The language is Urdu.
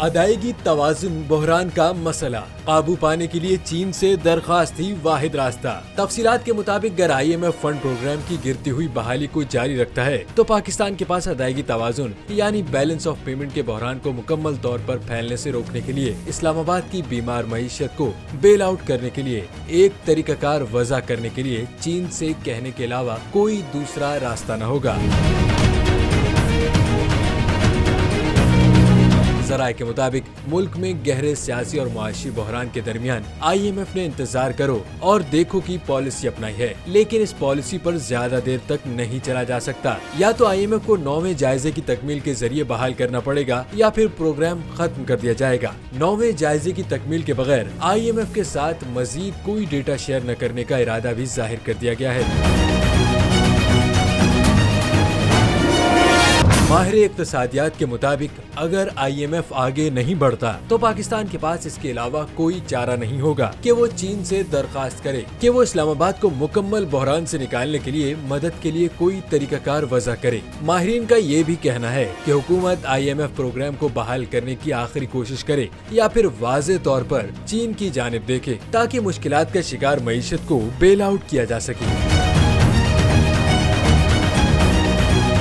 ادائیگی توازن بحران کا مسئلہ، قابو پانے کے لیے چین سے درخواست ہی واحد راستہ۔ تفصیلات کے مطابق اگر IMF فنڈ پروگرام کی گرتی ہوئی بحالی کو جاری رکھتا ہے تو پاکستان کے پاس ادائیگی توازن یعنی بیلنس آف پیمنٹ کے بحران کو مکمل طور پر پھیلنے سے روکنے کے لیے اسلام آباد کی بیمار معیشت کو بیل آؤٹ کرنے کے لیے ایک طریقہ کار وضع کرنے کے لیے چین سے کہنے کے علاوہ کوئی دوسرا راستہ نہ ہوگا۔ ذرائع کے مطابق ملک میں گہرے سیاسی اور معاشی بحران کے درمیان IMF نے انتظار کرو اور دیکھو کی پالیسی اپنائی ہے، لیکن اس پالیسی پر زیادہ دیر تک نہیں چلا جا سکتا۔ یا تو IMF کو 9ویں جائزے کی تکمیل کے ذریعے بحال کرنا پڑے گا یا پھر پروگرام ختم کر دیا جائے گا۔ 9ویں جائزے کی تکمیل کے بغیر IMF کے ساتھ مزید کوئی ڈیٹا شیئر نہ کرنے کا ارادہ بھی ظاہر کر دیا گیا ہے۔ ماہر اقتصادیات کے مطابق اگر IMF آگے نہیں بڑھتا تو پاکستان کے پاس اس کے علاوہ کوئی چارہ نہیں ہوگا کہ وہ چین سے درخواست کرے کہ وہ اسلام آباد کو مکمل بحران سے نکالنے کے لیے مدد کے لیے کوئی طریقہ کار وضع کرے۔ ماہرین کا یہ بھی کہنا ہے کہ حکومت IMF پروگرام کو بحال کرنے کی آخری کوشش کرے یا پھر واضح طور پر چین کی جانب دیکھے تاکہ مشکلات کا شکار معیشت کو بیل آؤٹ کیا جا سکے۔